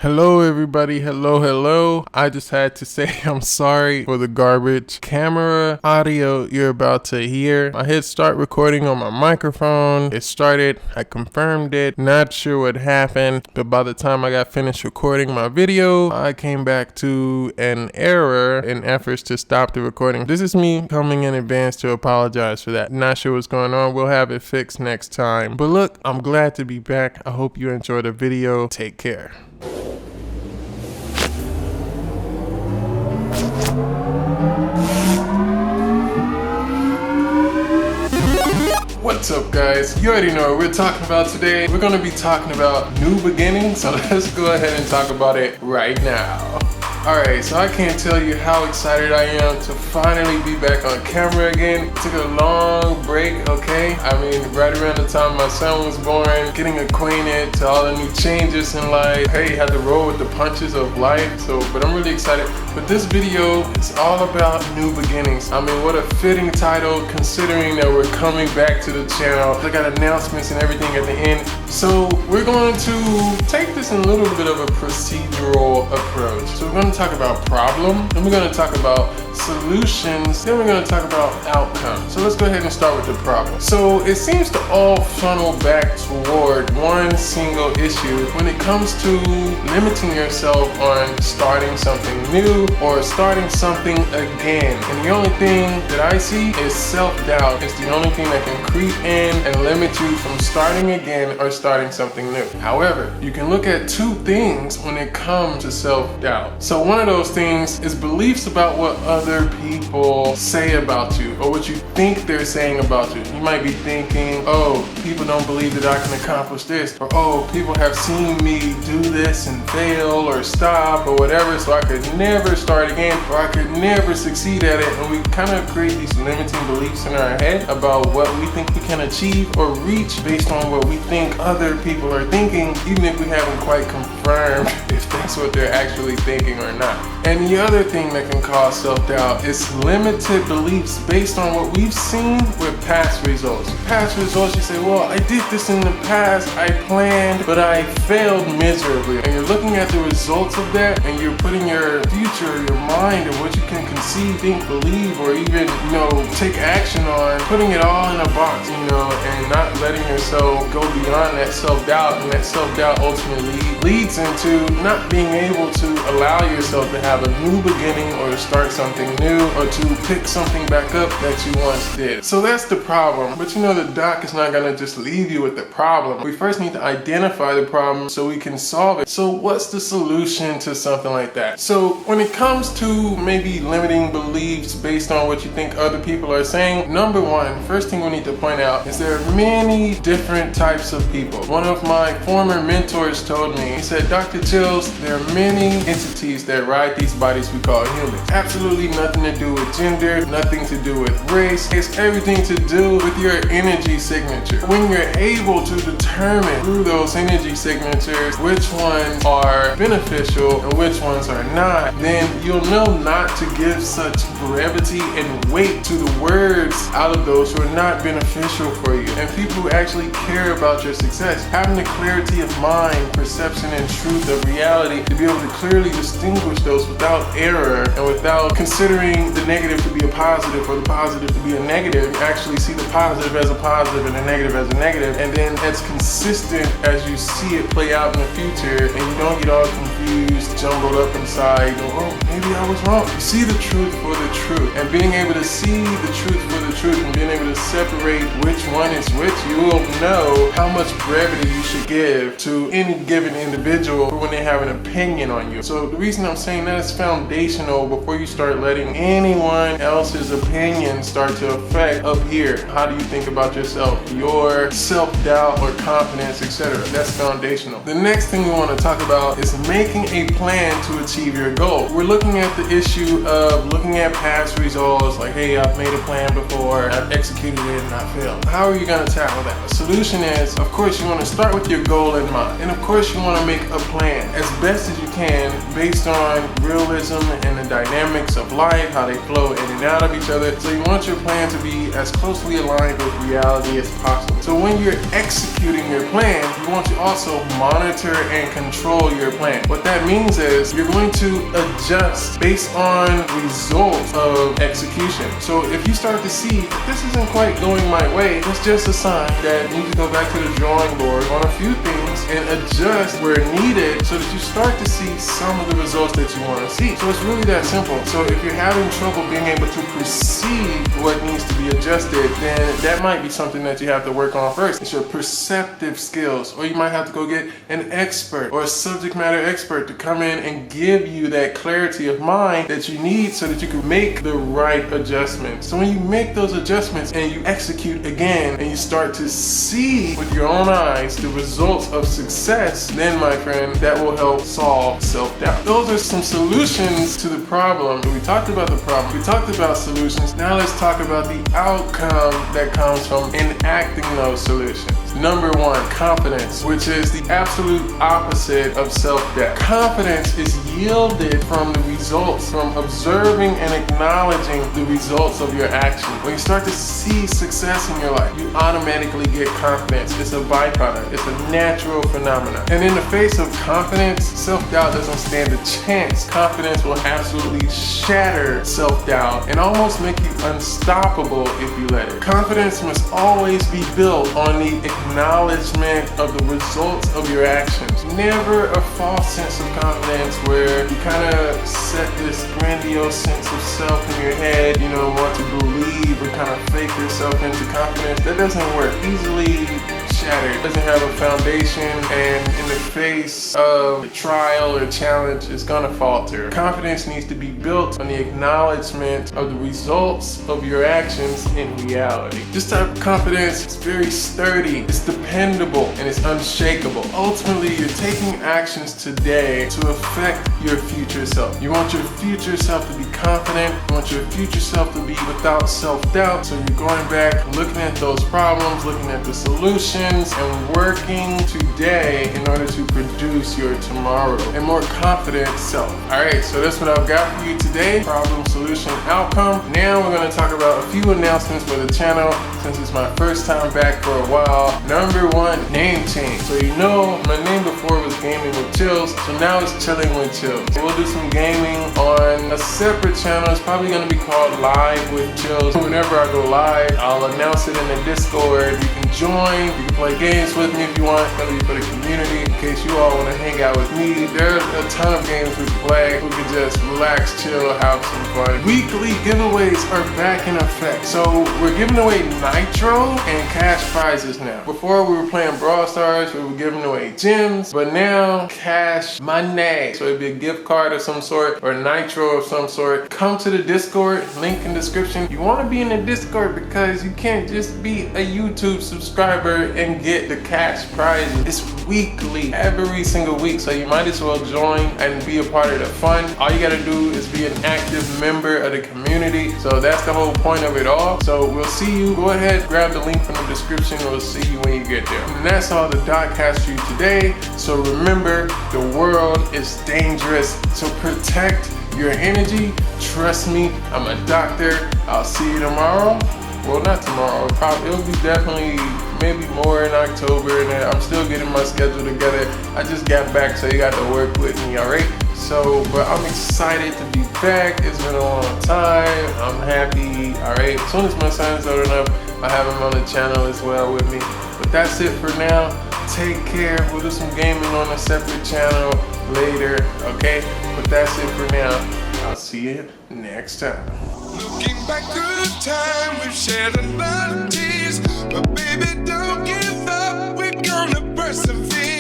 Hello everybody, hello. I just had to say I'm sorry for the garbage camera audio you're about to hear. I hit start recording on my microphone. It started, I confirmed it, not sure what happened, but by the time I got finished recording my video, I came back to an error in efforts to stop the recording. This is me coming in advance to apologize for that. Not sure what's going on. We'll have it fixed next time. But look, I'm glad to be back. I hope you enjoyed the video. Take care. What's up guys? You already know what we're talking about today. We're going to be talking about new beginnings, so let's go ahead and talk about it right now. Alright, so I can't tell you how excited I am to finally be back on camera again. It took a long break, okay? I mean, right around the time my son was born, getting acquainted to all the new changes in life. Hey, had to roll with the punches of life, but I'm really excited. But this video is all about new beginnings. I mean, what a fitting title considering that we're coming back to the channel. I got announcements and everything at the end. So we're going to take this in a little bit of a procedural approach. So we're going to talk about problem, then we're going to talk about solutions, then we're going to talk about outcomes. So let's go ahead and start with the problem. So it seems to all funnel back toward one single issue when it comes to limiting yourself on starting something new or starting something again. And the only thing that I see is self-doubt. It's the only thing that can creep in and limit you from starting again or starting something new. However, you can look at two things when it comes to self-doubt. So one of those things is beliefs about what other people say about you or what you think they're saying about you. You might be thinking, oh, people don't believe that I can accomplish this, or oh, people have seen me do this and fail or stop or whatever, so I could never start again, or I could never succeed at it. And we kind of create these limiting beliefs in our head about what we think we can achieve or reach based on what we think other people are thinking, even if we haven't quite confirmed if that's what they're actually thinking or not. And the other thing that can cause self-doubt is limited beliefs based on what we've seen with past results. Past results, you say, well, I did this in the past, I planned, but I failed miserably. And you're looking at the results of that, and you're putting your future, your mind, of what you can conceive, think, believe, or even, take action on, putting it all in a box, and not letting yourself go beyond that self-doubt. And that self-doubt ultimately leads into not being able to allow yourself to have a new beginning or to start something new or to pick something back up that you once did. So that's the problem. But the doc is not going to just leave you with the problem. We first need to identify the problem so we can solve it. So what's the solution to something like that? So when it comes to maybe limiting beliefs based on what you think other people are saying, number one, first thing we need to point out is there are many different types of people. One of my former mentors told me, he said, Dr. Chills, there are many entities that ride these bodies we call humans. Absolutely nothing to do with gender, nothing to do with race. It's everything to do with your energy signature. When you're able to determine through those energy signatures which ones are beneficial and which ones are not, then you'll know not to give such brevity and weight to the words out of those who are not beneficial for you. And people who actually care about your success, having the clarity of mind, perception, and truth of reality to be able to clearly distinguish those without error and without considering the negative to be a positive or the positive to be a negative. You actually see the positive as a positive and the negative as a negative, and then it's consistent as you see it play out in the future, and you don't get all confused, jumbled up inside, oh, maybe I was wrong. You see the truth for the truth, and being able to see the truth for the truth and being able to separate which one is which, you will know how much brevity you should give to any given individual when they have an opinion on you. So the reason I'm saying that is foundational before you start letting anyone else's opinion start to affect up here. How do you think about yourself, your self-doubt or confidence, etc. That's foundational. The next thing we want to talk about is making a plan to achieve your goal. We're looking at the issue of looking at past results, like, hey, I've made a plan before, I've executed it and I failed. How are you going to tackle that? The solution is, of course, you want to start with your goal in mind. And of course, you want to make a plan as best as you can based on realism and the dynamics of life, how they flow in and out of each other. So you want your plan to be as closely aligned with reality as possible. So when you're executing your plan, you want to also monitor and control your plan. What that means is you're going to adjust based on results of execution. So if you start to see this isn't quite going my way, it's just a sign that you need to go back to the drawing board on a few things and adjust where needed so that you start to see some of the results that you want to see. So it's really that simple. So if you're having trouble being able to perceive what needs to be adjusted, then that might be something that you have to work on first. It's your perceptive skills, or you might have to go get an expert or a subject matter expert to come in and give you that clarity of mind that you need so that you can make the right adjustments. So when you make those adjustments and you execute again and you start to see with your own eyes the results of success, then my friend, that will help solve self-doubt. Those are some solutions to the problem. We talked about the problem, we talked about solutions. Now let's talk about the outcome that comes from enacting those solutions. Number one, confidence, which is the absolute opposite of self-doubt. Confidence is yielded from the results, from observing and acknowledging the results of your action. When you start to see success in your life, you automatically get confidence. It's a byproduct. It's a natural phenomenon. And in the face of confidence, self-doubt doesn't stand a chance. Confidence will absolutely shatter self-doubt and almost make you unstoppable if you let it. Confidence must always be built on the acknowledgement of the results of your actions. Never a false sense of confidence where you kind of set this grandiose sense of self in your head, you know, want to believe or kind of fake yourself into confidence. That doesn't work. Easily shattered. It doesn't have a foundation, and in the face of a trial or challenge, it's gonna falter. Confidence needs to be built on the acknowledgement of the results of your actions in reality. This type of confidence is very sturdy, it's dependable, and it's unshakable. Ultimately, you're taking actions today to affect your future self. You want your future self to be confident, you want your future self to be without self-doubt, so you're going back, looking at those problems, looking at the solutions, and working today in order to produce your tomorrow, a more confident self. Alright, so that's what I've got for you today. Problem, solution, outcome. Now we're going to talk about a few announcements for the channel since it's my first time back for a while. Number one, name change. So you know my name before was Gaming with Chills, so now it's Chilling with Chills. We'll do some gaming on a separate channel. It's probably going to be called Live with Chills. Whenever I go live, I'll announce it in the Discord. You can join, you can play games with me if you want. It's going to be for the community in case you all want to hang out with me. There's a ton of games we can play. We can just relax, chill, have some fun. Weekly giveaways are back in effect. So we're giving away Nitro and cash prizes now. Before we were playing Brawl Stars, we were giving away gems, but now cash money. So it'd be a gift card of some sort or Nitro of some sort. Come to the Discord, link in the description. You want to be in the Discord because you can't just be a YouTube subscriber and get the cash prizes. It's weekly, every single week, so you might as well join and be a part of the fun. All you gotta do is be an active member of the community. So that's the whole point of it all. So we'll see you. Go ahead, grab the link from the description. We'll see you when you get there. And that's all the doc has for you today. So remember, the world is dangerous. So protect your energy. Trust me, I'm a doctor. I'll see you tomorrow. Well, not tomorrow. It'll be definitely maybe more in October, and I'm still getting my schedule together. I just got back, so you got to work with me, alright? So, but I'm excited to be back. It's been a long time. I'm happy, alright? As soon as my son's old enough, I'll have him on the channel as well with me. But that's it for now. Take care. We'll do some gaming on a separate channel later, okay? But that's it for now. I'll see you next time. Looking back through the time we've shared a lot of tears, but baby, don't give up, we're gonna persevere.